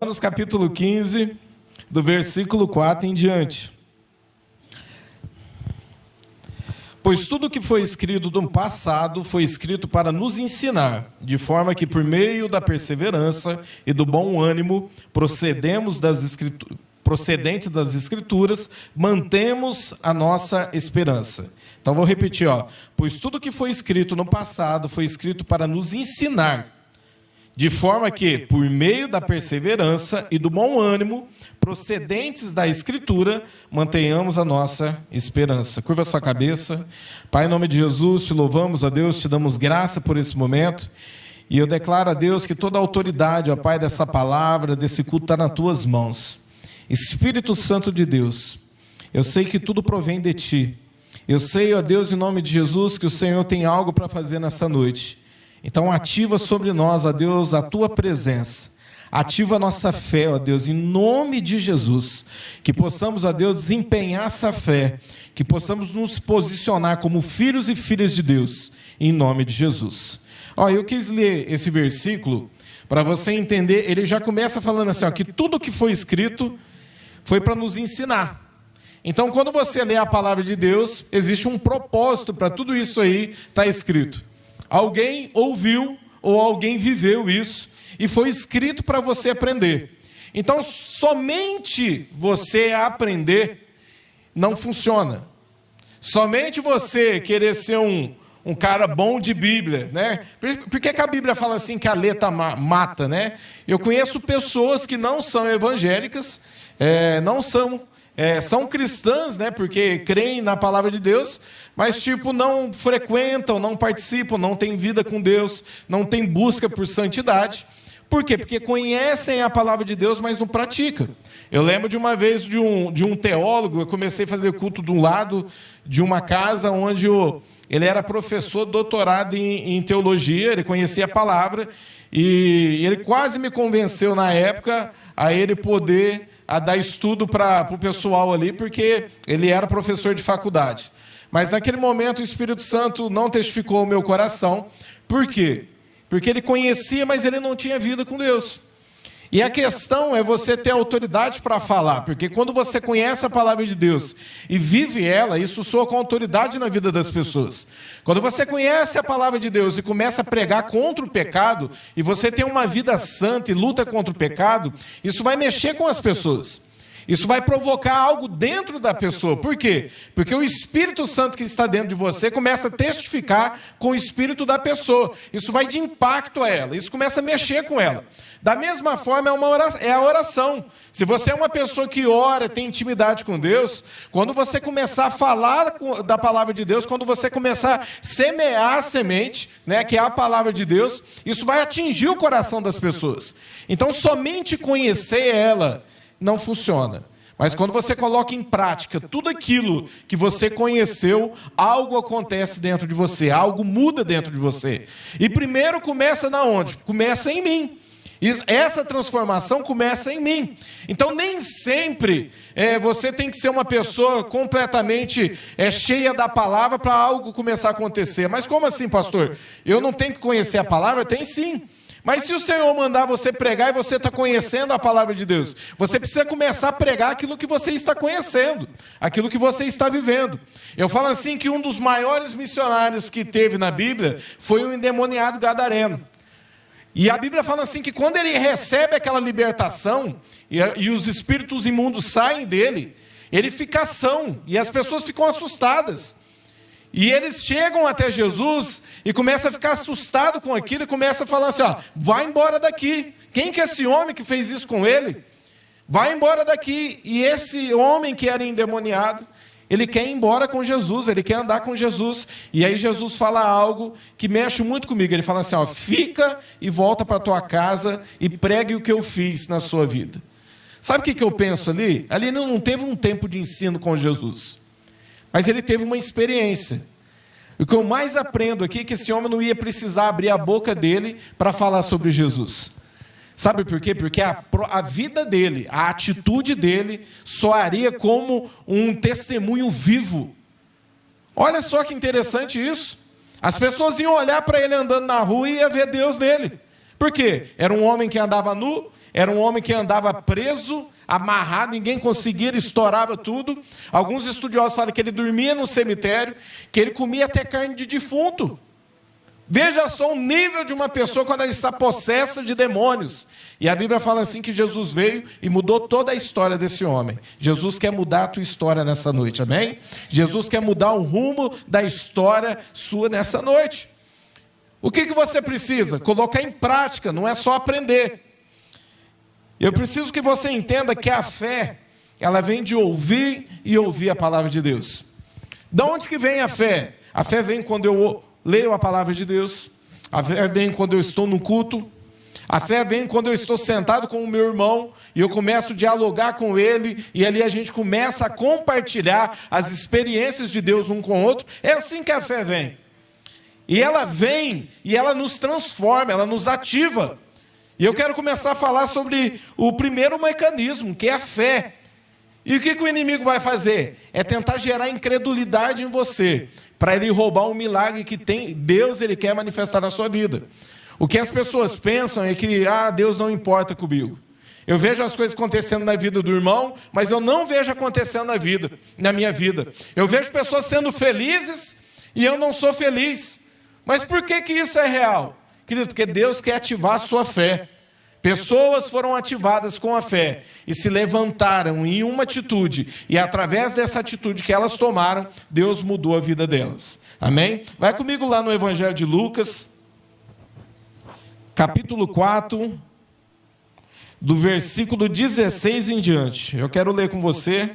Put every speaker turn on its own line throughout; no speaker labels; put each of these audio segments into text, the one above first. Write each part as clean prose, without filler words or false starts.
Romanos capítulo 15, do versículo 4 em diante. Pois tudo que foi escrito no passado foi escrito para nos ensinar, de forma que por meio da perseverança e do bom ânimo procedentes das Escrituras, mantemos a nossa esperança. Então vou repetir, pois tudo que foi escrito no passado foi escrito para nos ensinar, de forma que, por meio da perseverança e do bom ânimo, procedentes da Escritura, mantenhamos a nossa esperança. Curva a sua cabeça. Pai, em nome de Jesus, te louvamos, ó Deus, te damos graça por esse momento. E eu declaro a Deus que toda a autoridade, ó Pai, dessa palavra, desse culto, está nas tuas mãos. Espírito Santo de Deus, eu sei que tudo provém de ti. Eu sei, ó Deus, em nome de Jesus, que o Senhor tem algo para fazer nessa noite. Então ativa sobre nós, ó Deus, a tua presença. Ativa a nossa fé, ó Deus, em nome de Jesus. Que possamos, ó Deus, desempenhar essa fé. Que possamos nos posicionar como filhos e filhas de Deus, em nome de Jesus. Eu quis ler esse versículo para você entender. Ele já começa falando assim, que tudo que foi escrito foi para nos ensinar. Então, quando você lê a palavra de Deus, existe um propósito para tudo isso aí estar escrito. Alguém ouviu ou alguém viveu isso e foi escrito para você aprender. Então, somente você aprender não funciona. Somente você querer ser um cara bom de Bíblia, né? Por que a Bíblia fala assim que a letra mata, né? Eu conheço pessoas que não são evangélicas, são cristãs, né? Porque creem na palavra de Deus, mas não frequentam, não participam, não têm vida com Deus, não têm busca por santidade. Por quê? Porque conhecem a palavra de Deus, mas não praticam. Eu lembro de uma vez de um teólogo. Eu comecei a fazer culto do lado de uma casa onde ele era professor, doutorado em teologia, ele conhecia a palavra, e ele quase me convenceu na época a ele poder dar estudo para o pessoal ali, porque ele era professor de faculdade. Mas naquele momento o Espírito Santo não testificou o meu coração. Por quê? Porque ele conhecia, mas ele não tinha vida com Deus. E a questão é você ter autoridade para falar, porque quando você conhece a palavra de Deus e vive ela, isso soa com autoridade na vida das pessoas. Quando você conhece a palavra de Deus e começa a pregar contra o pecado, e você tem uma vida santa e luta contra o pecado, isso vai mexer com as pessoas. Isso vai provocar algo dentro da pessoa. Por quê? Porque o Espírito Santo que está dentro de você começa a testificar com o Espírito da pessoa. Isso vai de impacto a ela. Isso começa a mexer com ela. Da mesma forma, é a oração. Se você é uma pessoa que ora, tem intimidade com Deus, quando você começar a falar da palavra de Deus, quando você começar a semear a semente, né, que é a palavra de Deus, isso vai atingir o coração das pessoas. Então, somente conhecer ela não funciona. Mas quando você coloca em prática tudo aquilo que você conheceu, algo acontece dentro de você, algo muda dentro de você. E primeiro começa na onde? Começa em mim. Essa transformação começa em mim. Então nem sempre você tem que ser uma pessoa completamente cheia da palavra para algo começar a acontecer. Mas como assim, pastor? Eu não tenho que conhecer a palavra? Tem sim. Mas se o Senhor mandar você pregar e você está conhecendo a palavra de Deus, você precisa começar a pregar aquilo que você está conhecendo, aquilo que você está vivendo. Eu falo assim que um dos maiores missionários que teve na Bíblia foi o endemoniado gadareno. E a Bíblia fala assim que quando ele recebe aquela libertação e os espíritos imundos saem dele, ele fica são e as pessoas ficam assustadas. E eles chegam até Jesus e começam a ficar assustados com aquilo e começam a falar assim, vai embora daqui. Quem que é esse homem que fez isso com ele? Vai embora daqui. E esse homem que era endemoniado, ele quer ir embora com Jesus, ele quer andar com Jesus. E aí Jesus fala algo que mexe muito comigo. Ele fala assim, fica e volta para a tua casa e pregue o que eu fiz na sua vida. Sabe o que eu penso ali? Ali não teve um tempo de ensino com Jesus. Mas ele teve uma experiência. O que eu mais aprendo aqui é que esse homem não ia precisar abrir a boca dele para falar sobre Jesus. Sabe por quê? Porque a vida dele, a atitude dele, soaria como um testemunho vivo. Olha só que interessante isso. As pessoas iam olhar para ele andando na rua e ia ver Deus nele. Por quê? Era um homem que andava nu, era um homem que andava preso, amarrado, ninguém conseguia, ele estourava tudo. Alguns estudiosos falam que ele dormia no cemitério, que ele comia até carne de defunto. Veja só o nível de uma pessoa quando ela está possessa de demônios. E a Bíblia fala assim que Jesus veio e mudou toda a história desse homem. Jesus quer mudar a tua história nessa noite, amém? Jesus quer mudar o rumo da história sua nessa noite. O que você precisa? Colocar em prática, não é só aprender. Eu preciso que você entenda que a fé, ela vem de ouvir e ouvir a palavra de Deus. De onde que vem a fé? A fé vem quando eu leio a palavra de Deus. A fé vem quando eu estou no culto. A fé vem quando eu estou sentado com o meu irmão e eu começo a dialogar com ele e ali a gente começa a compartilhar as experiências de Deus um com o outro. É assim que a fé vem. E ela vem e ela nos transforma, ela nos ativa. E eu quero começar a falar sobre o primeiro mecanismo, que é a fé. E o que o inimigo vai fazer? É tentar gerar incredulidade em você, para ele roubar um milagre que Deus ele quer manifestar na sua vida. O que as pessoas pensam é que Deus não importa comigo. Eu vejo as coisas acontecendo na vida do irmão, mas eu não vejo acontecendo na minha vida. Eu vejo pessoas sendo felizes e eu não sou feliz. Mas por que isso é real? Querido, porque Deus quer ativar a sua fé. Pessoas foram ativadas com a fé e se levantaram em uma atitude. E através dessa atitude que elas tomaram, Deus mudou a vida delas. Amém? Vai comigo lá no Evangelho de Lucas, capítulo 4, do versículo 16 em diante. Eu quero ler com você.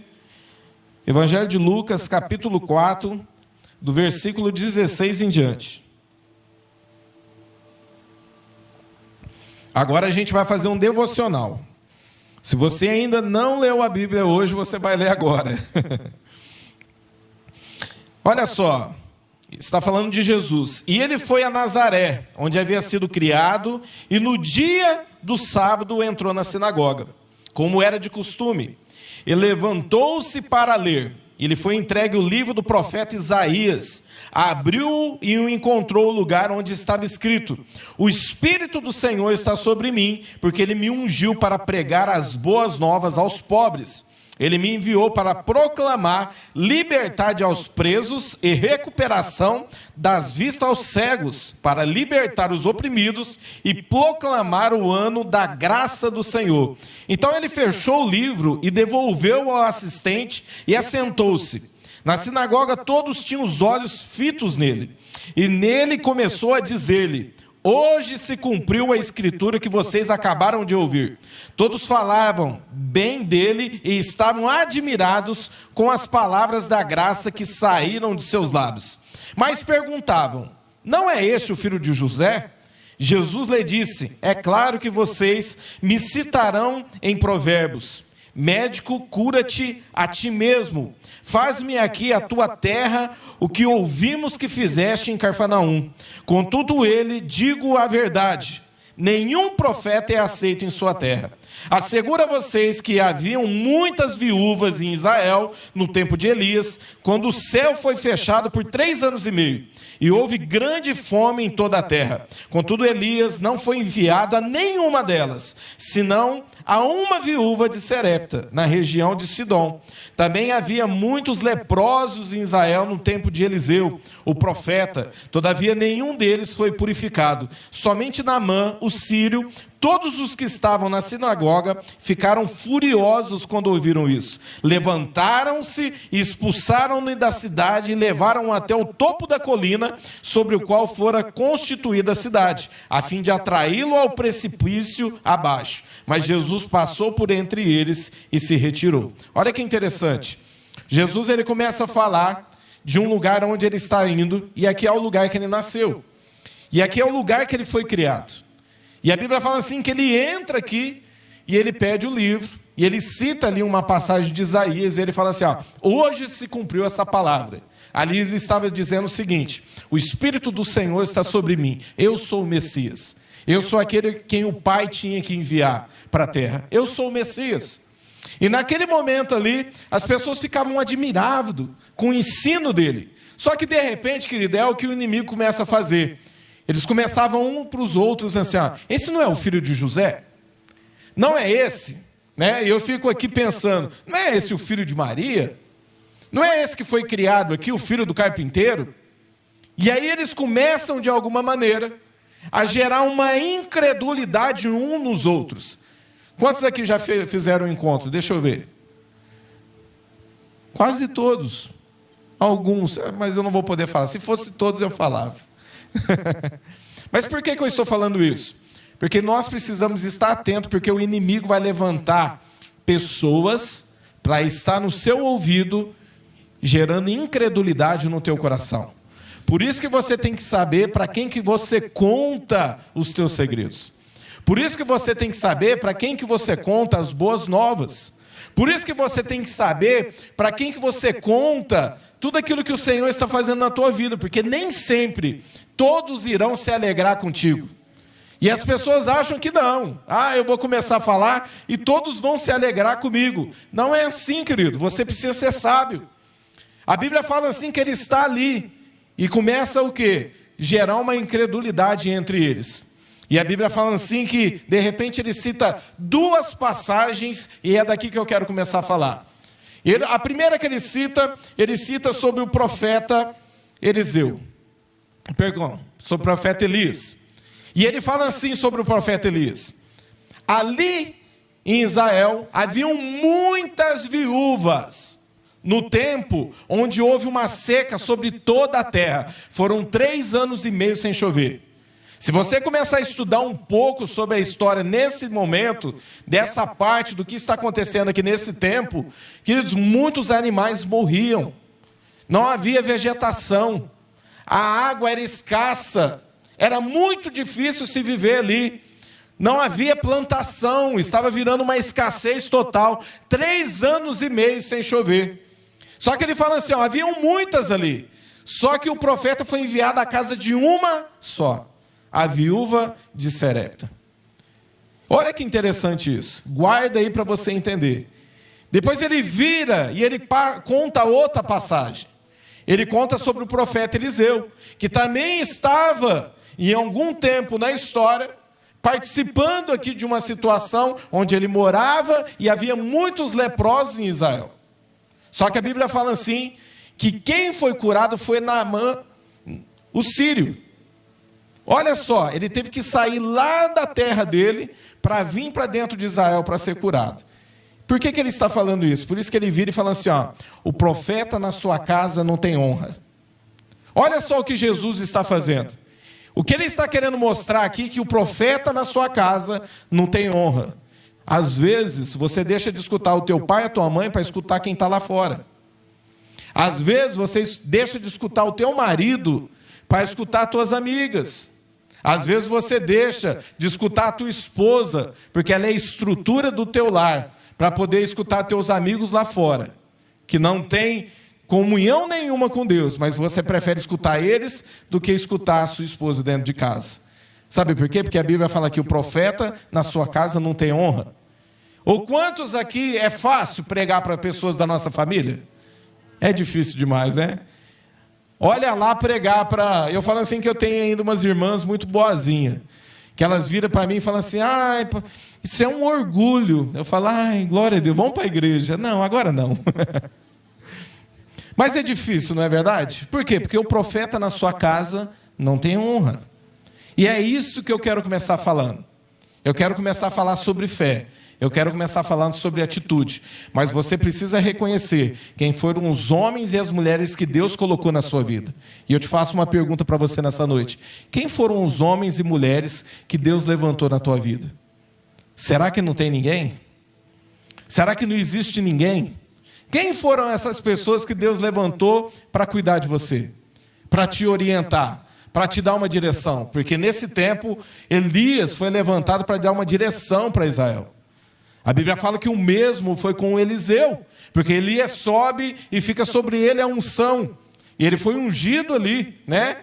Evangelho de Lucas, capítulo 4, do versículo 16 em diante. Agora a gente vai fazer um devocional. Se você ainda não leu a Bíblia hoje, você vai ler agora. Olha só, está falando de Jesus. E ele foi a Nazaré, onde havia sido criado, e no dia do sábado entrou na sinagoga, como era de costume. E levantou-se para ler. Ele foi entregue o livro do profeta Isaías. Abriu e o encontrou o lugar onde estava escrito: o Espírito do Senhor está sobre mim, porque ele me ungiu para pregar as boas novas aos pobres. Ele me enviou para proclamar liberdade aos presos e recuperação das vistas aos cegos, para libertar os oprimidos e proclamar o ano da graça do Senhor. Então ele fechou o livro e devolveu ao assistente e assentou-se. Na sinagoga todos tinham os olhos fitos nele. E nele começou a dizer-lhe: hoje se cumpriu a escritura que vocês acabaram de ouvir. Todos falavam bem dele e estavam admirados com as palavras da graça que saíram de seus lábios. Mas perguntavam: não é este o filho de José? Jesus lhe disse: é claro que vocês me citarão em Provérbios: médico, cura-te a ti mesmo. Faz-me aqui a tua terra o que ouvimos que fizeste em Cafarnaum. Contudo ele, digo a verdade, nenhum profeta é aceito em sua terra. Asseguro a vocês que haviam muitas viúvas em Israel no tempo de Elias, quando o céu foi fechado por 3 anos e meio, e houve grande fome em toda a terra. Contudo Elias não foi enviado a nenhuma delas, senão a uma viúva de Serepta, na região de Sidom. Também havia muitos leprosos em Israel no tempo de Eliseu, o profeta. Todavia nenhum deles foi purificado. Somente Naamã, o sírio. Todos os que estavam na sinagoga ficaram furiosos quando ouviram isso. Levantaram-se e expulsaram-no da cidade e levaram-o até o topo da colina sobre o qual fora constituída a cidade, a fim de atraí-lo ao precipício abaixo. Mas Jesus passou por entre eles e se retirou. Olha que interessante. Jesus ele começa a falar de um lugar onde ele está indo, e aqui é o lugar que ele nasceu. E aqui é o lugar que ele foi criado. E a Bíblia fala assim que ele entra aqui e ele pede o livro. E ele cita ali uma passagem de Isaías e ele fala assim: hoje se cumpriu essa palavra. Ali ele estava dizendo o seguinte: o Espírito do Senhor está sobre mim. Eu sou o Messias. Eu sou aquele quem o Pai tinha que enviar para a terra. Eu sou o Messias. E naquele momento ali, as pessoas ficavam admiradas com o ensino dele. Só que de repente, querido, é o que o inimigo começa a fazer. Eles começavam um para os outros assim: esse não é o filho de José? Não é esse, né? Eu fico aqui pensando, não é esse o filho de Maria? Não é esse que foi criado aqui, o filho do carpinteiro? E aí eles começam, de alguma maneira, a gerar uma incredulidade uns nos outros. Quantos aqui já fizeram um encontro? Deixa eu ver. Quase todos. Alguns, mas eu não vou poder falar. Se fosse todos, eu falava. Mas por que eu estou falando isso? Porque nós precisamos estar atentos, porque o inimigo vai levantar pessoas para estar no seu ouvido, gerando incredulidade no teu coração. Por isso que você tem que saber para quem que você conta os teus segredos. Por isso que você tem que saber para quem que você conta as boas novas. Por isso que você tem que saber para quem que você conta tudo aquilo que o Senhor está fazendo na tua vida, porque nem sempre todos irão se alegrar contigo. E as pessoas acham que não. Eu vou começar a falar e todos vão se alegrar comigo. Não é assim, querido. Você precisa ser sábio. A Bíblia fala assim que ele está ali e começa o quê? Gerar uma incredulidade entre eles. E a Bíblia fala assim que, de repente, ele cita duas passagens, e é daqui que eu quero começar a falar. A primeira que ele cita sobre o profeta Eliseu. Perdão, sobre o profeta Elias. E ele fala assim sobre o profeta Elias. Ali em Israel haviam muitas viúvas, no tempo onde houve uma seca sobre toda a terra. Foram 3 anos e meio sem chover. Se você começar a estudar um pouco sobre a história nesse momento, dessa parte do que está acontecendo aqui nesse tempo, queridos, muitos animais morriam. Não havia vegetação. A água era escassa. Era muito difícil se viver ali. Não havia plantação. Estava virando uma escassez total. 3 anos e meio sem chover. Só que ele fala assim, haviam muitas ali. Só que o profeta foi enviado à casa de uma só. A viúva de Serepta. Olha que interessante isso. Guarda aí para você entender. Depois ele vira e ele conta outra passagem. Ele conta sobre o profeta Eliseu, que também estava, em algum tempo na história, participando aqui de uma situação onde ele morava e havia muitos leprosos em Israel. Só que a Bíblia fala assim, que quem foi curado foi Naamã, o sírio. Olha só, ele teve que sair lá da terra dele para vir para dentro de Israel para ser curado. Por que ele está falando isso? Por isso que ele vira e fala assim, o profeta na sua casa não tem honra. Olha só o que Jesus está fazendo. O que ele está querendo mostrar aqui é que o profeta na sua casa não tem honra. Às vezes, você deixa de escutar o teu pai e a tua mãe para escutar quem está lá fora. Às vezes, você deixa de escutar o teu marido para escutar as tuas amigas. Às vezes você deixa de escutar a tua esposa, porque ela é a estrutura do teu lar, para poder escutar teus amigos lá fora, que não tem comunhão nenhuma com Deus, mas você prefere escutar eles do que escutar a sua esposa dentro de casa. Sabe por quê? Porque a Bíblia fala que o profeta na sua casa não tem honra. Ou quantos aqui é fácil pregar para pessoas da nossa família? É difícil demais, né? Olha lá pregar para... Eu falo assim que eu tenho ainda umas irmãs muito boazinhas, que elas viram para mim e falam assim, isso é um orgulho. Eu falo, glória a Deus, vamos para a igreja. Não, agora não. Mas é difícil, não é verdade? Por quê? Porque o profeta na sua casa não tem honra. E é isso que eu quero começar falando. Eu quero começar a falar sobre fé. Eu quero começar falando sobre atitude. Mas você precisa reconhecer quem foram os homens e as mulheres que Deus colocou na sua vida. E eu te faço uma pergunta para você nessa noite. Quem foram os homens e mulheres que Deus levantou na tua vida? Será que não tem ninguém? Será que não existe ninguém? Quem foram essas pessoas que Deus levantou para cuidar de você? Para te orientar? Para te dar uma direção? Porque nesse tempo, Elias foi levantado para dar uma direção para Israel. A Bíblia fala que o mesmo foi com Eliseu, porque Elias sobe e fica sobre ele a unção. E ele foi ungido ali, né?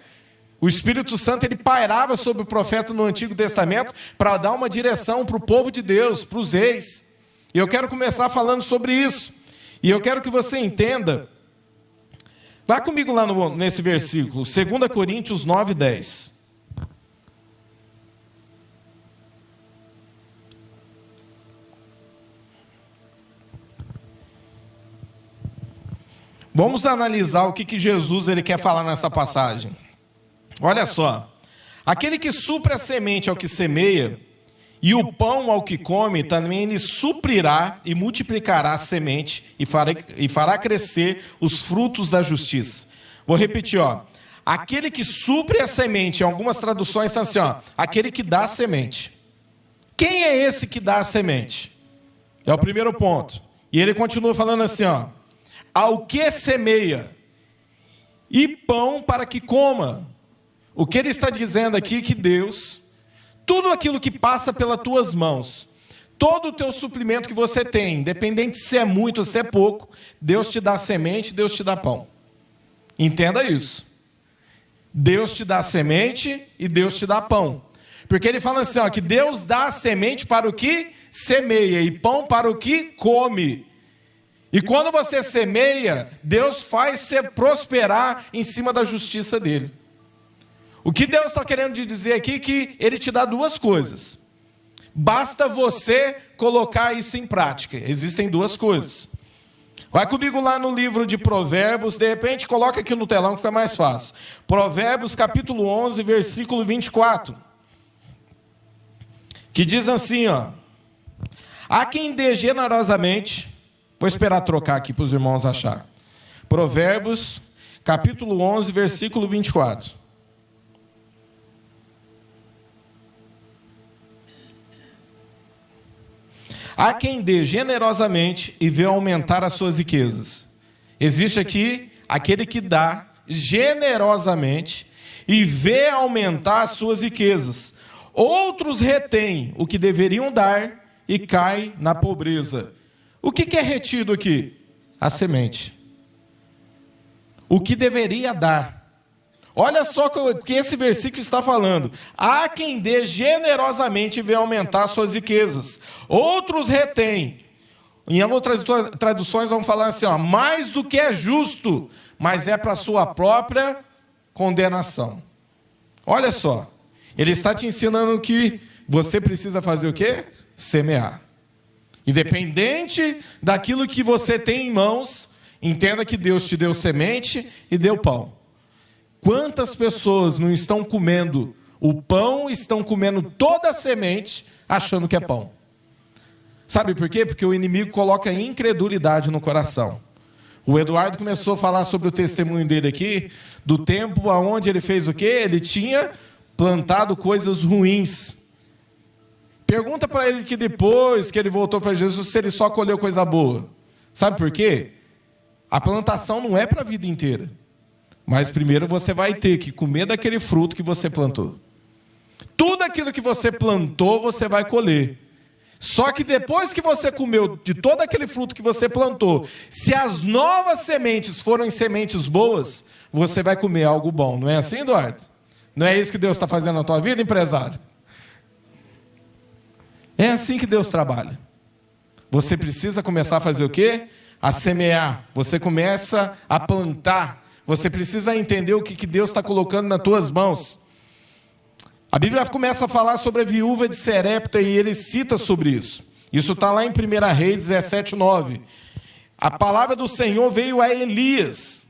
O Espírito Santo, ele pairava sobre o profeta no Antigo Testamento para dar uma direção para o povo de Deus, para os reis. E eu quero começar falando sobre isso. E eu quero que você entenda. Vá comigo lá nesse versículo, 2 Coríntios 9:10. Vamos analisar o que Jesus ele quer falar nessa passagem. Olha só. Aquele que supre a semente ao que semeia, e o pão ao que come, também ele suprirá e multiplicará a semente e fará crescer os frutos da justiça. Vou repetir, ó. Aquele que supre a semente, em algumas traduções está assim, ó. Aquele que dá a semente. Quem é esse que dá a semente? É o primeiro ponto. E ele continua falando assim, ó. Ao que semeia, e pão para que coma. O que ele está dizendo aqui é que Deus, tudo aquilo que passa pelas tuas mãos, todo o teu suprimento que você tem, independente se é muito ou se é pouco, Deus te dá semente, Deus te dá pão. Entenda isso. Deus te dá semente e Deus te dá pão. Porque ele fala assim, ó, que Deus dá a semente para o que semeia e pão para o que come. E quando você semeia, Deus faz você prosperar em cima da justiça dele. O que Deus está querendo dizer aqui é que ele te dá duas coisas. Basta você colocar isso em prática. Existem duas coisas. Vai comigo lá no livro de Provérbios, de repente coloca aqui no telão que fica mais fácil. Provérbios capítulo 11, versículo 24. Que diz assim, ó. Há quem dê generosamente... Vou esperar trocar aqui para os irmãos achar. Provérbios, capítulo 11, versículo 24. Há quem dê generosamente e vê aumentar as suas riquezas. Existe aqui aquele que dá generosamente e vê aumentar as suas riquezas. Outros retêm o que deveriam dar e caem na pobreza. O que é retido aqui? A semente. O que deveria dar. Olha só o que esse versículo está falando. Há quem dê generosamente e vê aumentar suas riquezas. Outros retêm. Em outras traduções vão falar assim, ó, mais do que é justo, mas é para a sua própria condenação. Olha só. Ele está te ensinando que você precisa fazer o quê? Semear. Independente daquilo que você tem em mãos, entenda que Deus te deu semente e deu pão. Quantas pessoas não estão comendo o pão, estão comendo toda a semente, achando que é pão? Sabe por quê? Porque o inimigo coloca incredulidade no coração. O Eduardo começou a falar sobre o testemunho dele aqui, do tempo onde ele fez o quê? Ele tinha plantado coisas ruins. Pergunta para ele que depois que ele voltou para Jesus, se ele só colheu coisa boa. Sabe por quê? A plantação não é para a vida inteira. Mas primeiro você vai ter que comer daquele fruto que você plantou. Tudo aquilo que você plantou, você vai colher. Só que depois que você comeu de todo aquele fruto que você plantou, se as novas sementes forem sementes boas, você vai comer algo bom. Não é assim, Eduardo? Não é isso que Deus está fazendo na tua vida, empresário? É assim que Deus trabalha. Você precisa começar a fazer o quê? A semear. Você começa a plantar. Você precisa entender o que Deus está colocando nas tuas mãos. A Bíblia começa a falar sobre a viúva de Serepta e ele cita sobre isso. Isso está lá em 1 Reis 17:9. A palavra do Senhor veio a Elias.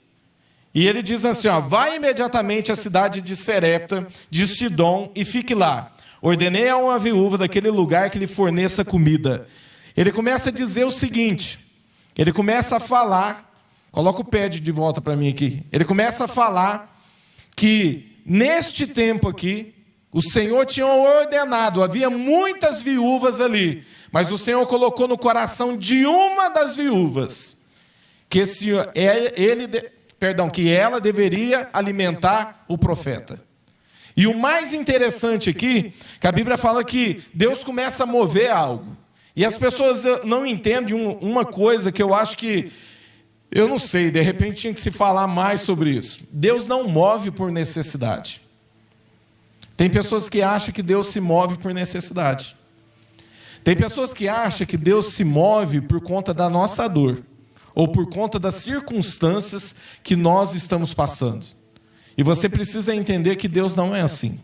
E ele diz assim, ó, vai imediatamente à cidade de Serepta, de Sidom, e fique lá. Ordenei a uma viúva daquele lugar que lhe forneça comida. Ele começa a dizer o seguinte, ele começa a falar, coloca o pé de volta para mim aqui, ele começa a falar que neste tempo aqui, o Senhor tinha ordenado, havia muitas viúvas ali, mas o Senhor colocou no coração de uma das viúvas, que ela deveria alimentar o profeta. E o mais interessante aqui, que a Bíblia fala que Deus começa a mover algo. E as pessoas não entendem uma coisa que eu acho que, eu não sei, de repente tinha que se falar mais sobre isso. Deus não move por necessidade. Tem pessoas que acham que Deus se move por necessidade. Tem pessoas que acham que Deus se move por conta da nossa dor, ou por conta das circunstâncias que nós estamos passando. E você precisa entender que Deus não é assim.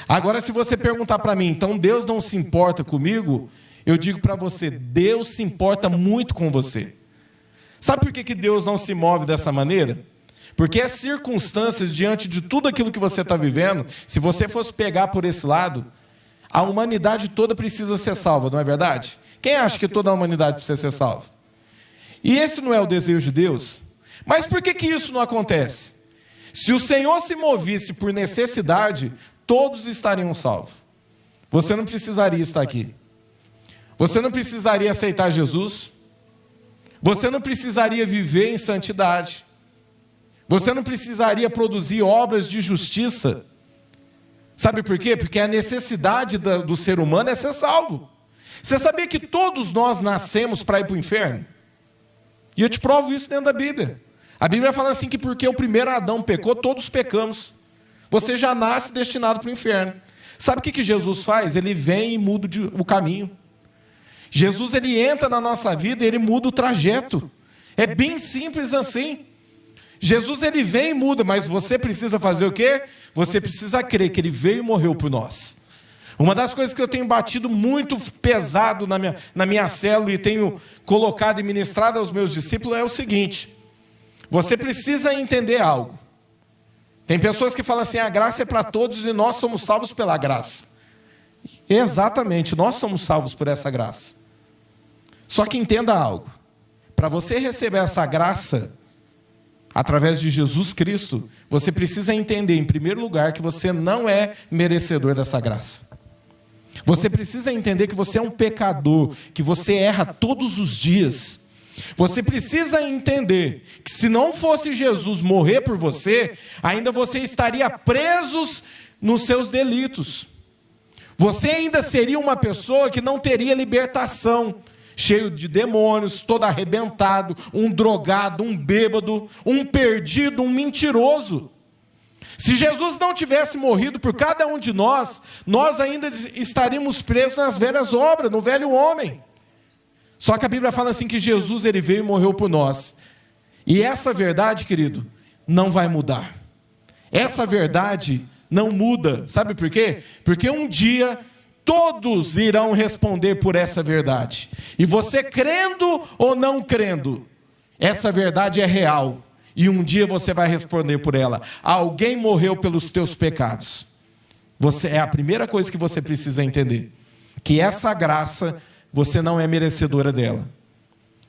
Agora, se você perguntar para mim, então Deus não se importa comigo? Eu digo para você, Deus se importa muito com você. Sabe por que Deus não se move dessa maneira? Porque as circunstâncias, diante de tudo aquilo que você está vivendo, se você fosse pegar por esse lado, a humanidade toda precisa ser salva, não é verdade? Quem acha que toda a humanidade precisa ser salva? E esse não é o desejo de Deus? Mas por que isso não acontece? Se o Senhor se movesse por necessidade, todos estariam salvos. Você não precisaria estar aqui. Você não precisaria aceitar Jesus. Você não precisaria viver em santidade. Você não precisaria produzir obras de justiça. Sabe por quê? Porque a necessidade do ser humano é ser salvo. Você sabia que todos nós nascemos para ir para o inferno? E eu te provo isso dentro da Bíblia. A Bíblia fala assim que porque o primeiro Adão pecou, todos pecamos. Você já nasce destinado para o inferno. Sabe o que Jesus faz? Ele vem e muda o caminho. Jesus, ele entra na nossa vida e ele muda o trajeto. É bem simples assim. Jesus, ele vem e muda, mas você precisa fazer o quê? Você precisa crer que ele veio e morreu por nós. Uma das coisas que eu tenho batido muito pesado na minha célula e tenho colocado e ministrado aos meus discípulos é o seguinte: você precisa entender algo. Tem pessoas que falam assim, a graça é para todos e nós somos salvos pela graça. Exatamente, nós somos salvos por essa graça. Só que entenda algo. Para você receber essa graça, através de Jesus Cristo, você precisa entender, em primeiro lugar, que você não é merecedor dessa graça. Você precisa entender que você é um pecador, que você erra todos os dias. Você precisa entender que se não fosse Jesus morrer por você, ainda você estaria preso nos seus delitos. Você ainda seria uma pessoa que não teria libertação, cheio de demônios, todo arrebentado, um drogado, um bêbado, um perdido, um mentiroso. Se Jesus não tivesse morrido por cada um de nós, nós ainda estaríamos presos nas velhas obras, no velho homem. Só que a Bíblia fala assim que Jesus, ele veio e morreu por nós. E essa verdade, querido, não vai mudar. Essa verdade não muda. Sabe por quê? Porque um dia todos irão responder por essa verdade. E você crendo ou não crendo, essa verdade é real. E um dia você vai responder por ela. Alguém morreu pelos teus pecados. É a primeira coisa que você precisa entender. Que essa graça, você não é merecedora dela.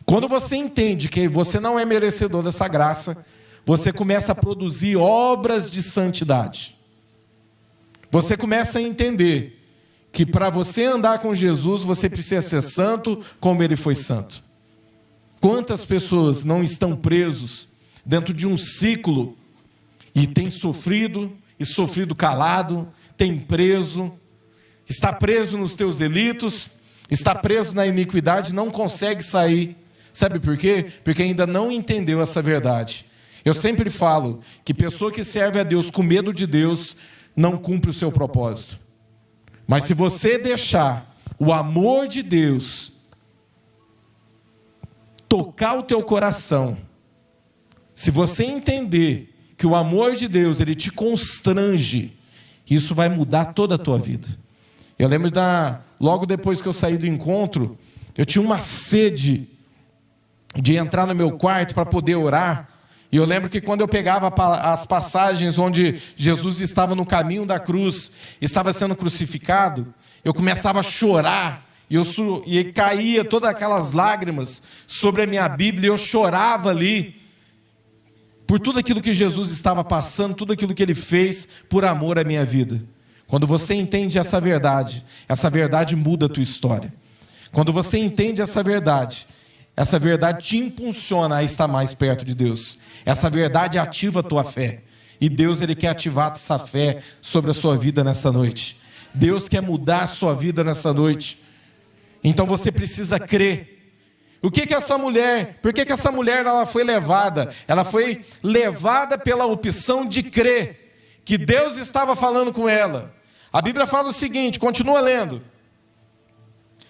Quando você entende que você não é merecedor dessa graça, você começa a produzir obras de santidade. Você começa a entender que para você andar com Jesus, você precisa ser santo como ele foi santo. Quantas pessoas não estão presos dentro de um ciclo e têm sofrido, e sofrido calado, tem preso, está preso nos teus delitos, está preso na iniquidade, não consegue sair. Sabe por quê? Porque ainda não entendeu essa verdade. Eu sempre falo que pessoa que serve a Deus com medo de Deus não cumpre o seu propósito. Mas se você deixar o amor de Deus tocar o teu coração, se você entender que o amor de Deus, ele te constrange, isso vai mudar toda a tua vida. Eu lembro logo depois que eu saí do encontro, eu tinha uma sede de entrar no meu quarto para poder orar. E eu lembro que quando eu pegava as passagens onde Jesus estava no caminho da cruz, estava sendo crucificado, eu começava a chorar, e caía todas aquelas lágrimas sobre a minha Bíblia, e eu chorava ali, por tudo aquilo que Jesus estava passando, tudo aquilo que ele fez por amor à minha vida. Quando você entende essa verdade muda a tua história. Quando você entende essa verdade te impulsiona a estar mais perto de Deus. Essa verdade ativa a tua fé. E Deus, ele quer ativar essa fé sobre a sua vida nessa noite. Deus quer mudar a sua vida nessa noite. Então você precisa crer. Por que essa mulher ela foi levada? Ela foi levada pela opção de crer que Deus estava falando com ela. A Bíblia fala o seguinte, continua lendo.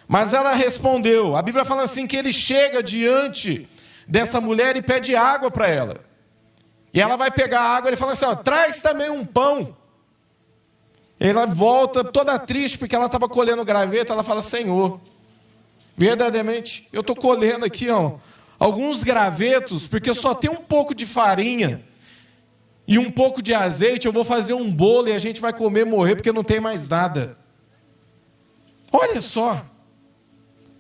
Mas ela respondeu, a Bíblia fala assim que ele chega diante dessa mulher e pede água para ela. E ela vai pegar a água e ele fala assim, traz também um pão. Ela volta toda triste porque ela estava colhendo graveto, ela fala, Senhor, verdadeiramente, eu estou colhendo aqui alguns gravetos, porque só tem um pouco de farinha e um pouco de azeite, eu vou fazer um bolo e a gente vai comer e morrer porque não tem mais nada. Olha só.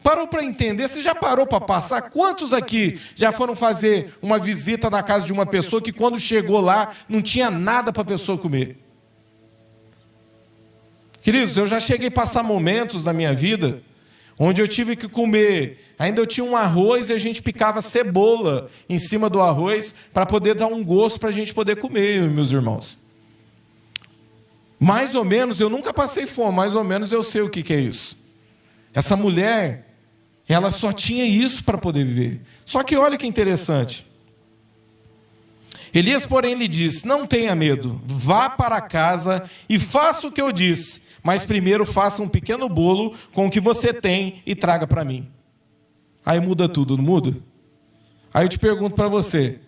Parou para entender? Você já parou para passar? Quantos aqui já foram fazer uma visita na casa de uma pessoa que quando chegou lá não tinha nada para a pessoa comer? Queridos, eu já cheguei a passar momentos na minha vida onde eu tive que comer, ainda eu tinha um arroz e a gente picava cebola em cima do arroz para poder dar um gosto para a gente poder comer, meus irmãos. Mais ou menos, eu nunca passei fome, mais ou menos eu sei o que é isso. Essa mulher, ela só tinha isso para poder viver. Só que olha que interessante. Elias, porém, lhe disse: não tenha medo, vá para casa e faça o que eu disse, mas primeiro faça um pequeno bolo com o que você tem e traga para mim. Aí muda tudo, não muda? Aí eu te pergunto para você,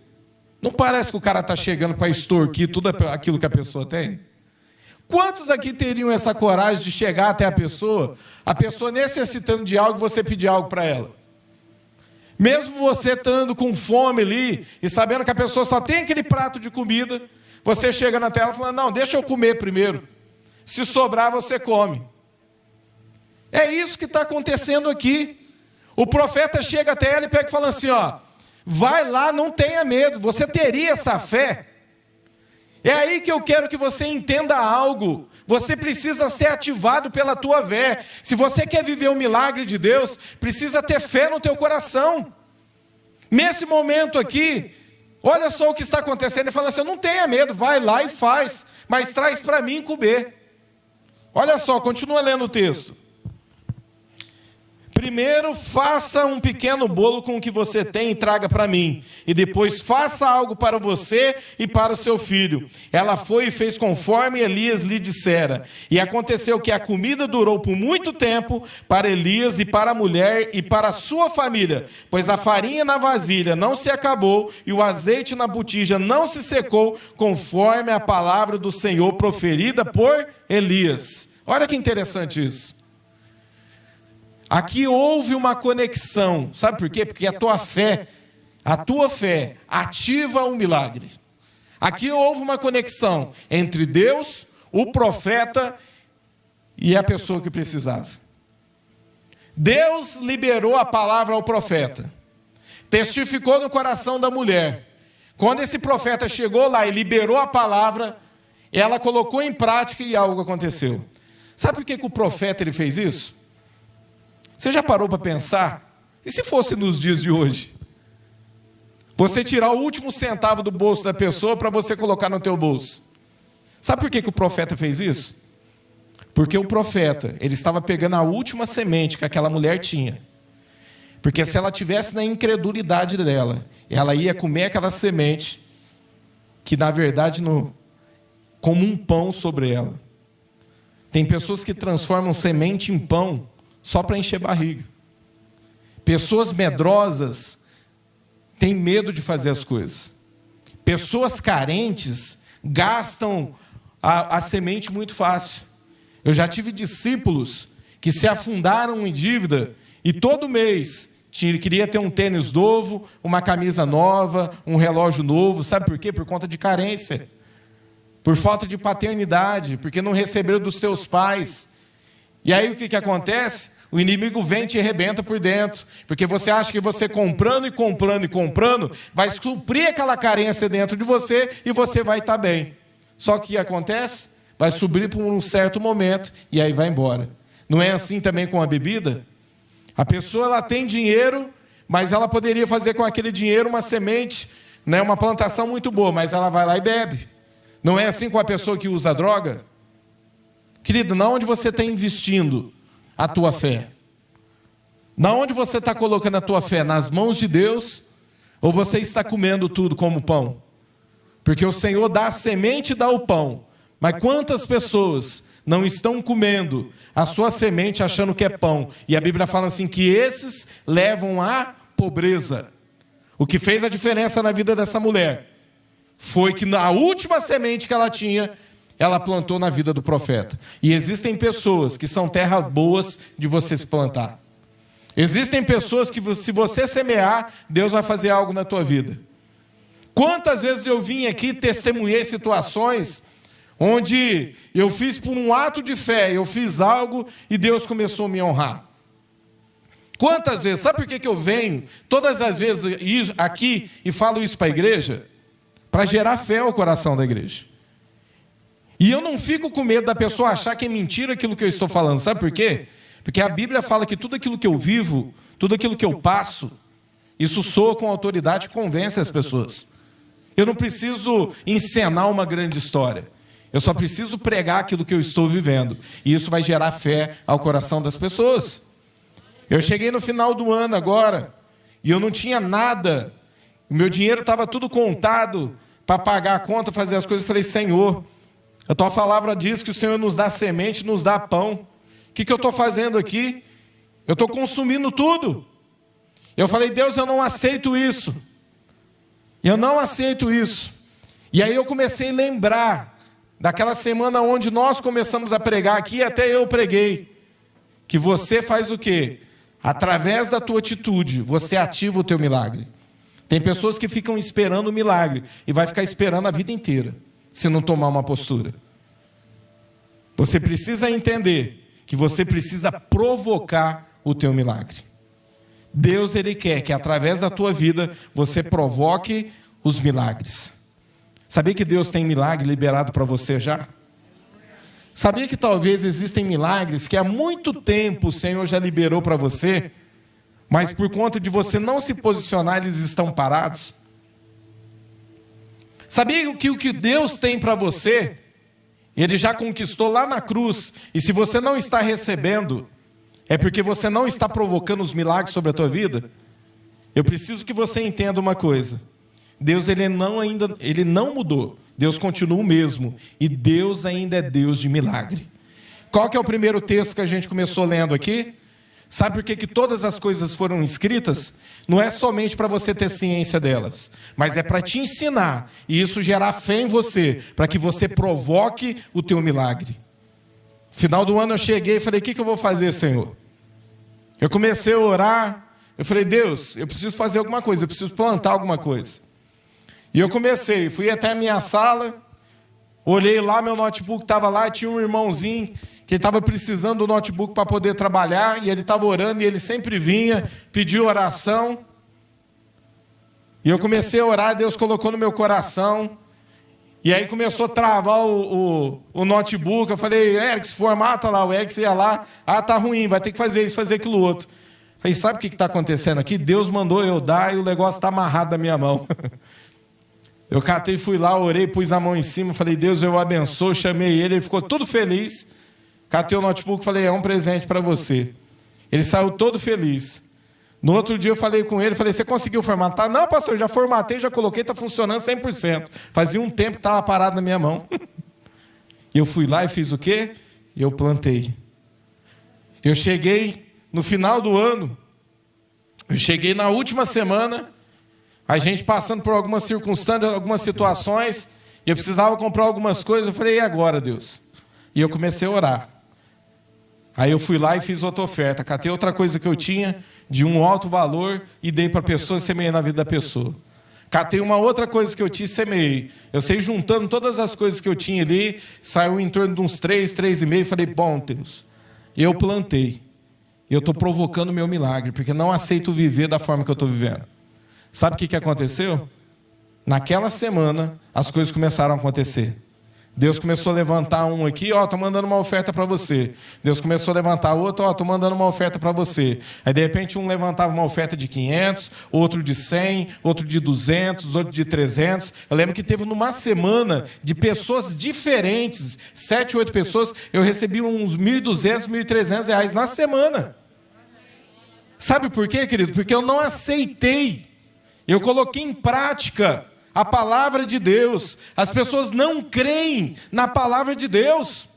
não parece que o cara está chegando para extorquir tudo aquilo que a pessoa tem? Quantos aqui teriam essa coragem de chegar até a pessoa necessitando de algo e você pedir algo para ela? Mesmo você estando com fome ali e sabendo que a pessoa só tem aquele prato de comida, você chega na tela falando: não, deixa eu comer primeiro. Se sobrar, você come. É isso que está acontecendo aqui. O profeta chega até ela e pega e fala assim: ó, vai lá, não tenha medo. Você teria essa fé? É aí que eu quero que você entenda algo. Você precisa ser ativado pela tua fé. Se você quer viver o milagre de Deus, precisa ter fé no teu coração. Nesse momento aqui, olha só o que está acontecendo. Ele fala assim: não tenha medo, vai lá e faz, mas traz para mim comer. Olha só, continua lendo o texto. Primeiro, faça um pequeno bolo com o que você tem e traga para mim. E depois faça algo para você e para o seu filho. Ela foi e fez conforme Elias lhe dissera. E aconteceu que a comida durou por muito tempo para Elias e para a mulher e para a sua família. Pois a farinha na vasilha não se acabou e o azeite na botija não se secou, conforme a palavra do Senhor proferida por Elias. Olha que interessante isso. Aqui houve uma conexão, sabe por quê? Porque a tua fé ativa um milagre. Aqui houve uma conexão entre Deus, o profeta e a pessoa que precisava. Deus liberou a palavra ao profeta, testificou no coração da mulher. Quando esse profeta chegou lá e liberou a palavra, ela colocou em prática e algo aconteceu. Sabe por que o profeta ele fez isso? Você já parou para pensar? E se fosse nos dias de hoje? Você tirar o último centavo do bolso da pessoa para você colocar no teu bolso. Sabe por que o profeta fez isso? Porque o profeta, ele estava pegando a última semente que aquela mulher tinha. Porque se ela tivesse na incredulidade dela, ela ia comer aquela semente que, na verdade, como um pão sobre ela. Tem pessoas que transformam semente em pão só para encher barriga. Pessoas medrosas têm medo de fazer as coisas. Pessoas carentes gastam a semente muito fácil. Eu já tive discípulos que se afundaram em dívida e todo mês queria ter um tênis novo, uma camisa nova, um relógio novo. Sabe por quê? Por conta de carência. Por falta de paternidade, porque não receberam dos seus pais. E aí o que acontece? O inimigo vem e te arrebenta por dentro, porque você acha que você comprando e comprando e comprando, vai suprir aquela carência dentro de você e você vai estar bem. Só que o que acontece? Vai subir por um certo momento e aí vai embora. Não é assim também com a bebida? A pessoa ela tem dinheiro, mas ela poderia fazer com aquele dinheiro uma semente, né, uma plantação muito boa, mas ela vai lá e bebe. Não é assim com a pessoa que usa droga? Querido, na onde você está investindo a tua fé? Na onde você está colocando a tua fé? Nas mãos de Deus? Ou você está comendo tudo como pão? Porque o Senhor dá a semente e dá o pão. Mas quantas pessoas não estão comendo a sua semente achando que é pão? E a Bíblia fala assim que esses levam à pobreza. O que fez a diferença na vida dessa mulher foi que na última semente que ela tinha, ela plantou na vida do profeta. E existem pessoas que são terras boas de você se plantar. Existem pessoas que, se você semear, Deus vai fazer algo na tua vida. Quantas vezes eu vim aqui, testemunhei situações onde eu fiz por um ato de fé, eu fiz algo e Deus começou a me honrar. Quantas vezes? Sabe por que eu venho todas as vezes aqui e falo isso para a igreja? Para gerar fé ao coração da igreja. E eu não fico com medo da pessoa achar que é mentira aquilo que eu estou falando. Sabe por quê? Porque a Bíblia fala que tudo aquilo que eu vivo, tudo aquilo que eu passo, isso soa com autoridade e convence as pessoas. Eu não preciso encenar uma grande história. Eu só preciso pregar aquilo que eu estou vivendo. E isso vai gerar fé ao coração das pessoas. Eu cheguei no final do ano agora, e eu não tinha nada. O meu dinheiro estava tudo contado para pagar a conta, fazer as coisas. Eu falei, Senhor, a tua palavra diz que o Senhor nos dá semente, nos dá pão. O que eu estou fazendo aqui? Eu estou consumindo tudo. Eu falei, Deus, eu não aceito isso. Eu não aceito isso. E aí eu comecei a lembrar daquela semana onde nós começamos a pregar aqui, até eu preguei. Que você faz o quê? Através da tua atitude, você ativa o teu milagre. Tem pessoas que ficam esperando o milagre e vai ficar esperando a vida inteira, se não tomar uma postura. Você precisa entender que você precisa provocar o teu milagre. Deus, Ele quer que através da tua vida você provoque os milagres. Sabia que Deus tem milagre liberado para você já? Sabia que talvez existem milagres que há muito tempo o Senhor já liberou para você, mas por conta de você não se posicionar, eles estão parados? Sabia que o que Deus tem para você, Ele já conquistou lá na cruz, e se você não está recebendo, é porque você não está provocando os milagres sobre a tua vida? Eu preciso que você entenda uma coisa. Deus, ele não mudou. Deus continua o mesmo. E Deus ainda é Deus de milagre. Qual que é o primeiro texto que a gente começou lendo aqui? Sabe por que todas as coisas foram escritas? Não é somente para você ter ciência delas, mas é para te ensinar. E isso gerar fé em você, para que você provoque o teu milagre. Final do ano eu cheguei e falei, o que eu vou fazer, Senhor? Eu comecei a orar. Eu falei, Deus, eu preciso fazer alguma coisa, eu preciso plantar alguma coisa. E eu comecei, fui até a minha sala, olhei lá, meu notebook estava lá, tinha um irmãozinho que estava precisando do notebook para poder trabalhar, e ele estava orando, e ele sempre vinha, pediu oração. E eu comecei a orar, Deus colocou no meu coração, e aí começou a travar o notebook. Eu falei, Eric, formata lá, o Eric ia lá, tá ruim, vai ter que fazer isso, fazer aquilo outro. Eu falei, sabe o que está acontecendo aqui? Deus mandou eu dar e o negócio está amarrado na minha mão. Eu catei, fui lá, orei, pus a mão em cima, falei, Deus, eu abençoo, chamei ele ficou todo feliz. Catei o notebook, falei, é um presente para você. Ele saiu todo feliz. No outro dia eu falei com ele, falei, você conseguiu formatar? Não, pastor, já formatei, já coloquei, está funcionando 100%. Fazia um tempo que estava parado na minha mão. Eu fui lá e fiz o quê? Eu plantei. Eu cheguei no final do ano, eu cheguei na última semana, a gente passando por algumas circunstâncias, algumas situações, e eu precisava comprar algumas coisas, eu falei, e agora, Deus? E eu comecei a orar. Aí eu fui lá e fiz outra oferta, catei outra coisa que eu tinha, de um alto valor, e dei para a pessoa, semeei na vida da pessoa. Catei uma outra coisa que eu tinha e semeei. Eu sei, juntando todas as coisas que eu tinha ali, saiu em torno de uns 3,5, falei, bom, Deus, eu plantei. Eu estou provocando o meu milagre, porque não aceito viver da forma que eu estou vivendo. Sabe o que aconteceu? Naquela semana, as coisas começaram a acontecer. Deus começou a levantar um aqui, estou mandando uma oferta para você. Deus começou a levantar outro, estou mandando uma oferta para você. Aí, de repente, um levantava uma oferta de 500, outro de 100, outro de 200, outro de 300. Eu lembro que teve numa semana de pessoas diferentes, 7, 8 pessoas, eu recebi uns 1.200, 1.300 reais na semana. Sabe por quê, querido? Porque eu não aceitei. Eu coloquei em prática a palavra de Deus. As pessoas não creem na palavra de Deus.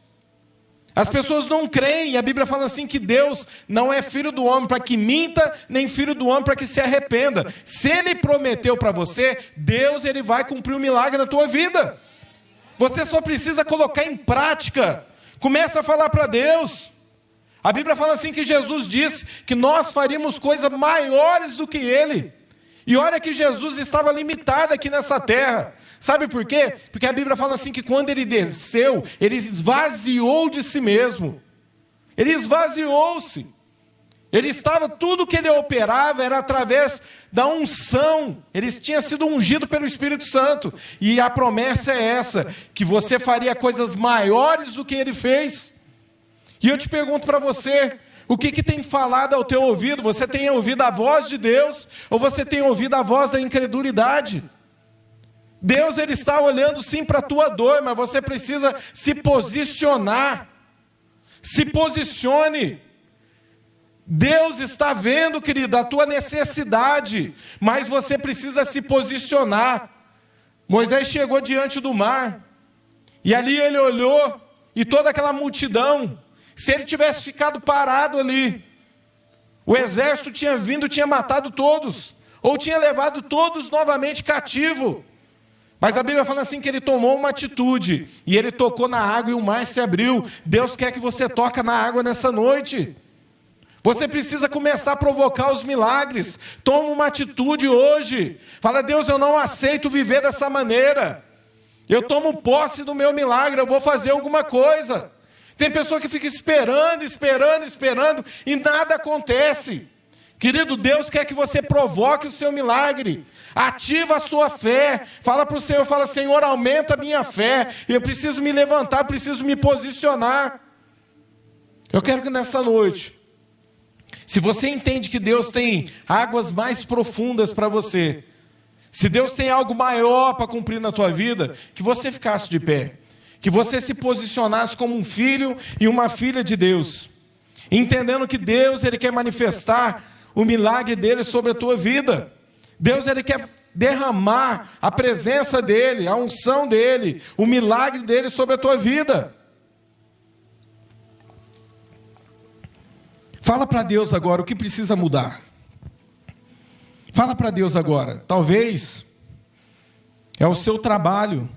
As pessoas não creem. A Bíblia fala assim que Deus não é filho do homem para que minta, nem filho do homem para que se arrependa. Se Ele prometeu para você, Deus, Ele vai cumprir um milagre na tua vida. Você só precisa colocar em prática. Começa a falar para Deus. A Bíblia fala assim que Jesus disse que nós faríamos coisas maiores do que Ele. E olha que Jesus estava limitado aqui nessa terra. Sabe por quê? Porque a Bíblia fala assim que quando Ele desceu, Ele esvaziou de si mesmo. Ele esvaziou-se. Ele estava, tudo que Ele operava era através da unção. Ele tinha sido ungido pelo Espírito Santo. E a promessa é essa, que você faria coisas maiores do que Ele fez. E eu te pergunto para você, o que tem falado ao teu ouvido? Você tem ouvido a voz de Deus ou você tem ouvido a voz da incredulidade? Deus, Ele está olhando sim para a tua dor, mas você precisa se posicionar. Se posicione. Deus está vendo, querido, a tua necessidade, mas você precisa se posicionar. Moisés chegou diante do mar, e ali ele olhou, e toda aquela multidão, se ele tivesse ficado parado ali, o exército tinha vindo, tinha matado todos, ou tinha levado todos novamente cativo. Mas a Bíblia fala assim que ele tomou uma atitude, e ele tocou na água e o mar se abriu. Deus quer que você toque na água nessa noite. Você precisa começar a provocar os milagres. Toma uma atitude hoje. Fala, Deus, eu não aceito viver dessa maneira. Eu tomo posse do meu milagre, eu vou fazer alguma coisa. Tem pessoa que fica esperando e nada acontece. Querido, Deus quer que você provoque o seu milagre. Ativa a sua fé. Fala para o Senhor, fala, Senhor, aumenta a minha fé. Eu preciso me levantar, preciso me posicionar. Eu quero que nessa noite, se você entende que Deus tem águas mais profundas para você, se Deus tem algo maior para cumprir na tua vida, que você ficasse de pé. Que você se posicionasse como um filho e uma filha de Deus. Entendendo que Deus, Ele quer manifestar o milagre dEle sobre a tua vida. Deus, Ele quer derramar a presença dEle, a unção dEle, o milagre dEle sobre a tua vida. Fala para Deus agora o que precisa mudar. Fala para Deus agora. Talvez é o seu trabalho.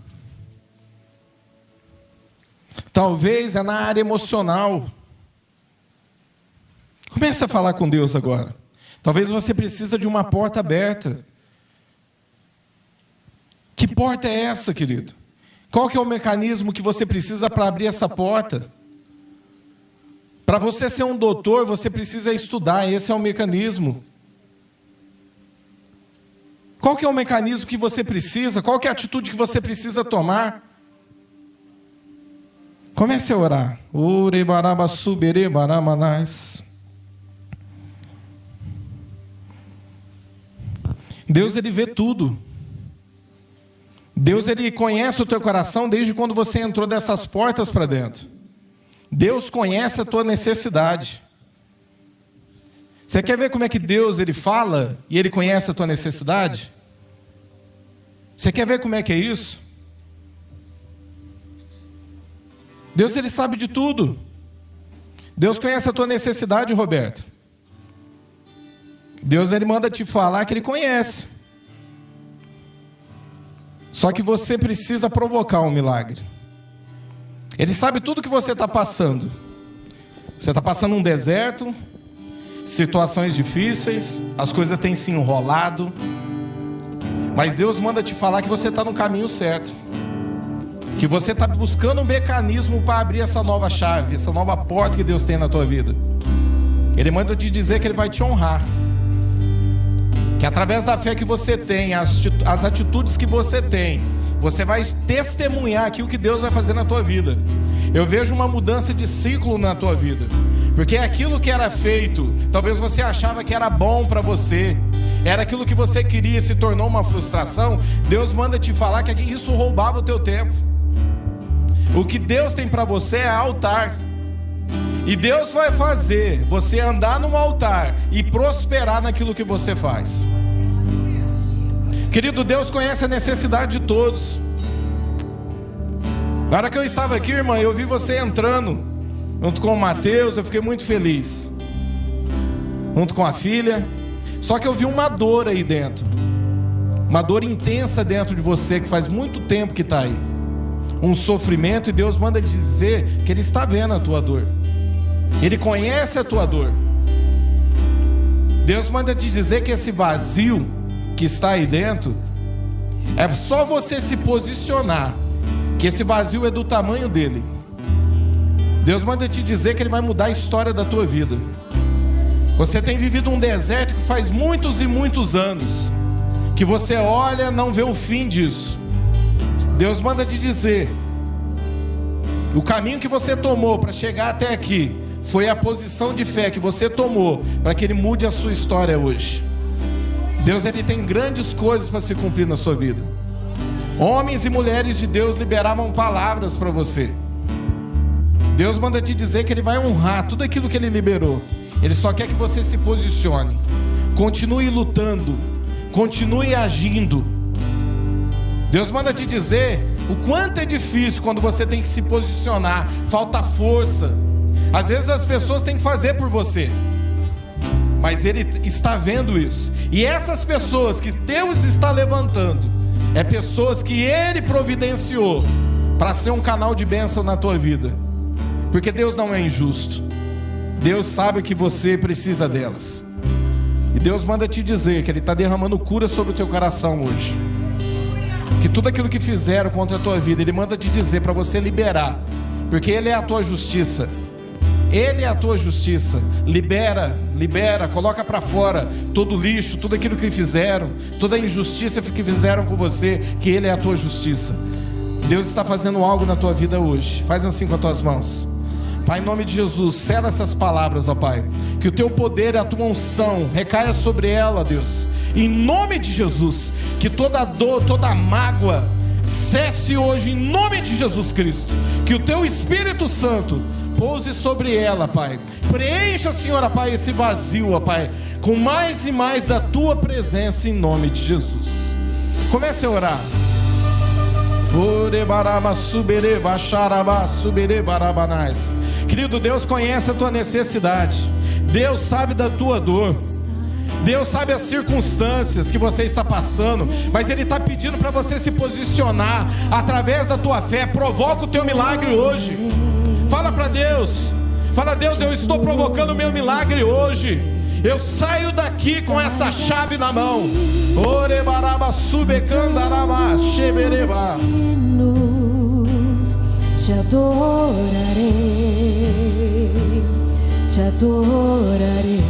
Talvez é na área emocional. Comece a falar com Deus agora. Talvez você precise de uma porta aberta. Que porta é essa, querido? Qual que é o mecanismo que você precisa para abrir essa porta? Para você ser um doutor, você precisa estudar. Esse é o mecanismo. Qual que é o mecanismo que você precisa? Qual que é a atitude que você precisa tomar? Comece a orar. Deus, Ele vê tudo. Deus, Ele conhece o teu coração desde quando você entrou dessas portas para dentro. Deus conhece a tua necessidade. Você quer ver como é que Deus, Ele fala e Ele conhece a tua necessidade? Você quer ver como é que é isso? Deus, Ele sabe de tudo. Deus conhece a tua necessidade, Roberto. Deus, Ele manda te falar que Ele conhece. Só que você precisa provocar um milagre. Ele sabe tudo que você está passando. Você está passando um deserto, situações difíceis, as coisas têm se enrolado. Mas Deus manda te falar que você está no caminho certo. Que você está buscando um mecanismo para abrir essa nova chave, essa nova porta que Deus tem na tua vida. Ele manda te dizer que Ele vai te honrar. Que através da fé que você tem, as atitudes que você tem, você vai testemunhar aqui o que Deus vai fazer na tua vida. Eu vejo uma mudança de ciclo na tua vida. Porque aquilo que era feito, talvez você achava que era bom para você, era aquilo que você queria e se tornou uma frustração. Deus manda te falar que isso roubava o teu tempo. O que Deus tem para você é altar. E Deus vai fazer você andar num altar e prosperar naquilo que você faz. Querido, Deus conhece a necessidade de todos. Na hora que eu estava aqui, irmã, eu vi você entrando junto com o Mateus, eu fiquei muito feliz. Junto com a filha. Só que eu vi uma dor aí dentro. Uma dor intensa dentro de você, que faz muito tempo que está aí. Um sofrimento, e Deus manda dizer que Ele está vendo a tua dor. Ele conhece a tua dor. Deus manda te dizer que esse vazio que está aí dentro, é só você se posicionar, que esse vazio é do tamanho dele. Deus manda te dizer que Ele vai mudar a história da tua vida. Você tem vivido um deserto que faz muitos e muitos anos, que você olha, não vê o fim disso. Deus manda te dizer, o caminho que você tomou para chegar até aqui, foi a posição de fé que você tomou, para que Ele mude a sua história hoje. Deus, Ele tem grandes coisas para se cumprir na sua vida. Homens e mulheres de Deus liberavam palavras para você. Deus manda te dizer que Ele vai honrar tudo aquilo que Ele liberou. Ele só quer que você se posicione. Continue lutando. Continue agindo. Deus manda te dizer o quanto é difícil quando você tem que se posicionar. Falta força. Às vezes as pessoas têm que fazer por você, mas Ele está vendo isso. E essas pessoas que Deus está levantando, é pessoas que Ele providenciou para ser um canal de bênção na tua vida. Porque Deus não é injusto. Deus sabe que você precisa delas. E Deus manda te dizer que Ele está derramando cura sobre o teu coração hoje. Que tudo aquilo que fizeram contra a tua vida, Ele manda te dizer para você liberar. Porque Ele é a tua justiça. Ele é a tua justiça. Libera, coloca para fora todo o lixo, tudo aquilo que fizeram, toda a injustiça que fizeram com você, que Ele é a tua justiça. Deus está fazendo algo na tua vida hoje. Faz assim com as tuas mãos. Pai, em nome de Jesus, sela essas palavras, ó Pai. Que o teu poder e a tua unção recaia sobre ela, Deus. Em nome de Jesus, que toda dor, toda mágoa cesse hoje, em nome de Jesus Cristo. Que o teu Espírito Santo pouse sobre ela, Pai. Preencha, Senhor, ó Pai, esse vazio, ó Pai, com mais e mais da tua presença, em nome de Jesus. Comece a orar. Querido, Deus conhece a tua necessidade. Deus sabe da tua dor. Deus sabe as circunstâncias que você está passando, mas Ele está pedindo para você se posicionar através da tua fé. Provoca o teu milagre hoje. Fala para Deus. Fala: Deus, eu estou provocando o meu milagre hoje. Eu saio daqui com essa chave na mão. Orebaraba subecandaraba shebereba.
Te adorarei, te adorarei.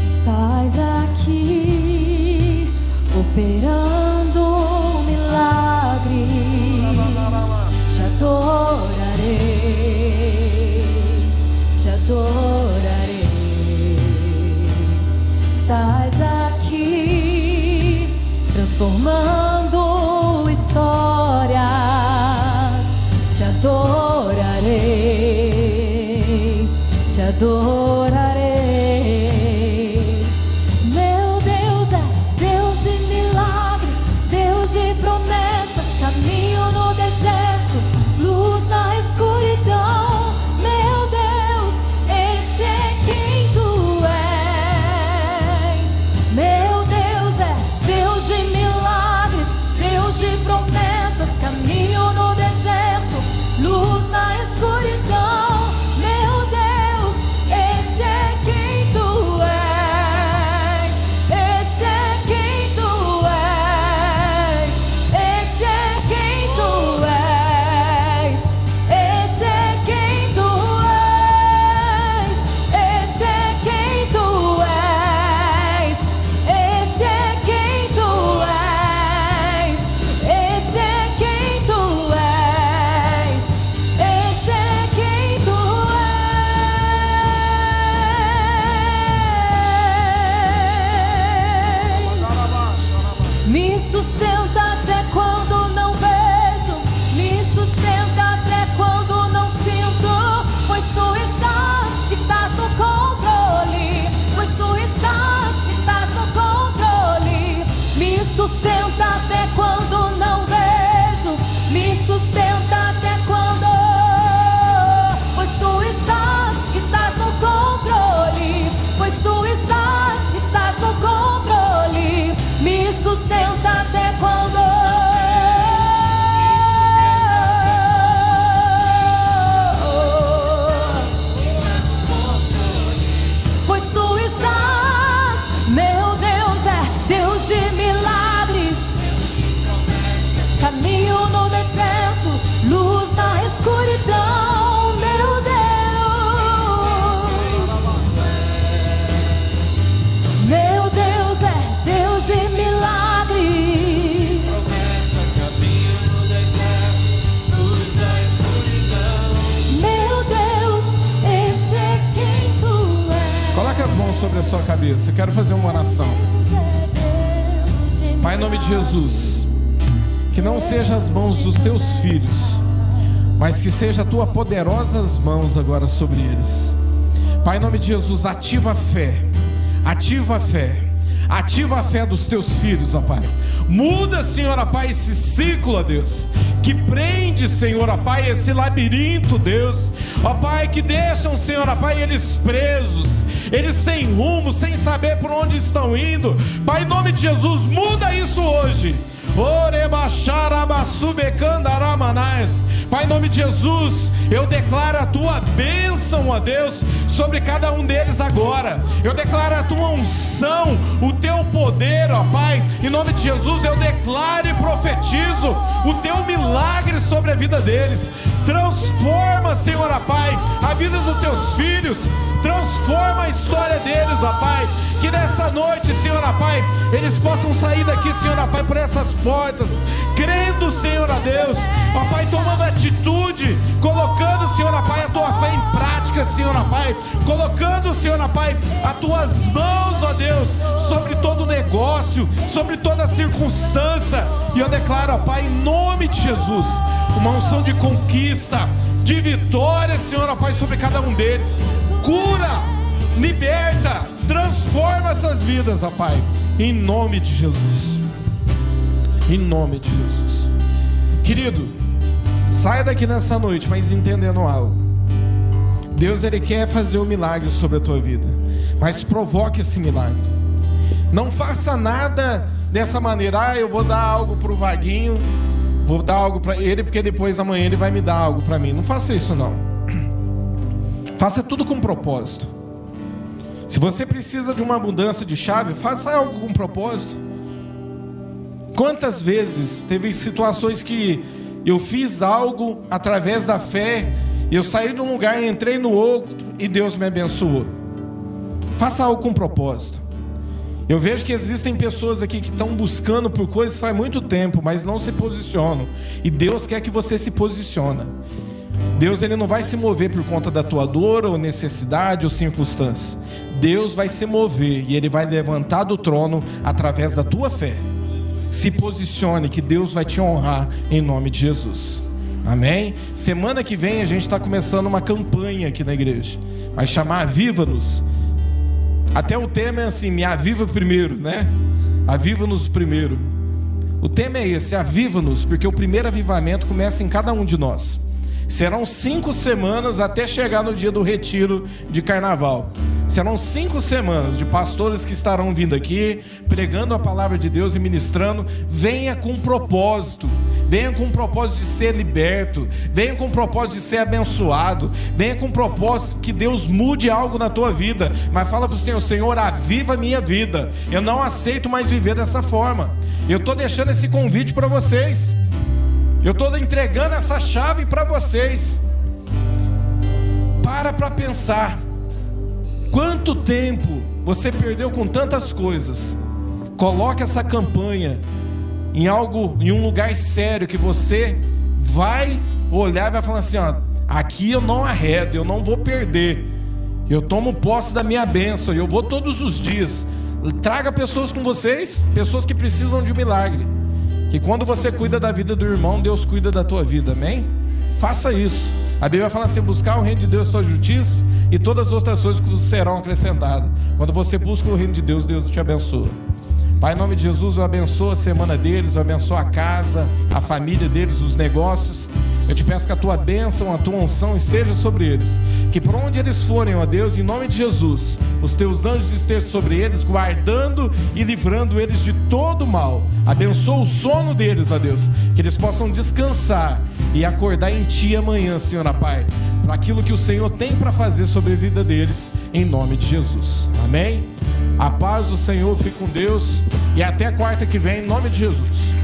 Estás aqui operando milagres. Te adorarei, te adorarei. Estás aqui transformando histórias. Te adorarei, te adorarei. Meu Deus é Deus de milagres, Deus de promessas, caminho no deserto, luz na escuridão. Meu Deus, esse é quem tu és. Meu Deus é Deus de milagres, Deus de promessas, caminho no deserto, luz na escuridão. Meu Deus, esse Meu Deus é Deus de milagres, caminho no deserto, luz na escuridão. Meu Deus é Deus de milagres,
caminho no deserto, luz da escuridão.
meu Deus, esse é quem tu és.
Coloque as mãos sobre a sua cabeça. Eu quero fazer uma oração.
Deus é Deus de
Pai, em nome de Jesus, que não seja as mãos dos teus filhos, mas que seja a tua poderosas mãos agora sobre eles. Pai, em nome de Jesus, ativa a fé. Ativa a fé. Ativa a fé dos teus filhos, ó Pai. Muda, Senhor, ó Pai, esse ciclo, ó Deus, que prende, Senhor, ó Pai, esse labirinto, Deus, ó Pai, que deixam, Senhor, ó Pai, eles presos, eles sem rumo, sem saber por onde estão indo. Pai, em nome de Jesus, muda isso hoje. Pai, em nome de Jesus, eu declaro a tua bênção, ó Deus, sobre cada um deles agora. Eu declaro a tua unção, o teu poder, ó Pai. Em nome de Jesus, eu declaro e profetizo o teu milagre sobre a vida deles. Transforma, Senhor, ó Pai, a vida dos teus filhos. Transforma a história deles, ó Pai. Que nessa noite, Senhor, ó Pai, eles possam sair daqui, Senhor, ó Pai, por essas portas, crendo, Senhor, ó Deus, ó Pai, tomando atitude, colocando, Senhor, ó Pai, a tua fé em prática, Senhor, ó Pai, colocando, Senhor, ó Pai, as tuas mãos, ó Deus, sobre todo negócio, sobre toda circunstância. E eu declaro, ó Pai, em nome de Jesus, uma unção de conquista, de vitória, Senhor, ó Pai, sobre cada um deles. Cura, liberta, transforma essas vidas, ó Pai, em nome de Jesus. Em nome de Jesus. Querido, saia daqui nessa noite, mas entendendo algo. Deus, Ele quer fazer um milagre sobre a tua vida, mas provoque esse milagre. Não faça nada dessa maneira. Eu vou dar algo para o Vaguinho, vou dar algo para ele, porque depois amanhã ele vai me dar algo para mim. Não faça isso, não. Faça tudo com propósito. Se você precisa de uma mudança de chave, faça algo com propósito. Quantas vezes teve situações que eu fiz algo através da fé, eu saí de um lugar, entrei no outro e Deus me abençoou. Faça algo com propósito. Eu vejo que existem pessoas aqui que estão buscando por coisas faz muito tempo, mas não se posicionam. E Deus quer que você se posicione. Deus, Ele não vai se mover por conta da tua dor ou necessidade ou circunstância. Deus vai se mover e Ele vai levantar do trono através da tua fé. Se posicione, que Deus vai te honrar em nome de Jesus. Amém? Semana que vem a gente está começando uma campanha aqui na igreja. Vai chamar Aviva-nos. Até o tema é assim, me aviva primeiro, né? Aviva-nos primeiro. O tema é esse, aviva-nos, porque o primeiro avivamento começa em cada um de nós. Serão 5 semanas até chegar no dia do retiro de carnaval. Serão 5 semanas de pastores que estarão vindo aqui, pregando a palavra de Deus e ministrando. Venha com propósito. Venha com o propósito de ser liberto. Venha com o propósito de ser abençoado. Venha com o propósito que Deus mude algo na tua vida. Mas fala para o Senhor, Senhor, aviva a minha vida. Eu não aceito mais viver dessa forma. Eu estou deixando esse convite para vocês. Eu estou entregando essa chave para vocês. Para pensar. Quanto tempo você perdeu com tantas coisas? Coloque essa campanha em algo, em um lugar sério, que você vai olhar e vai falar assim, ó, aqui eu não arredo, eu não vou perder. Eu tomo posse da minha bênção, eu vou todos os dias. Traga pessoas com vocês, pessoas que precisam de um milagre. Que quando você cuida da vida do irmão, Deus cuida da tua vida, amém? Faça isso. A Bíblia fala assim, buscar o reino de Deus, sua justiça, e todas as outras coisas que serão acrescentadas. Quando você busca o reino de Deus, Deus te abençoa. Pai, em nome de Jesus, eu abençoo a semana deles, eu abençoo a casa, a família deles, os negócios. Eu te peço que a tua bênção, a tua unção esteja sobre eles. Que por onde eles forem, ó Deus, em nome de Jesus, os teus anjos estejam sobre eles, guardando e livrando eles de todo mal. Abençoa o sono deles, ó Deus, que eles possam descansar e acordar em ti amanhã, Senhor, Pai, para aquilo que o Senhor tem para fazer sobre a vida deles, em nome de Jesus. Amém? A paz do Senhor, fique com Deus. E até quarta que vem, em nome de Jesus.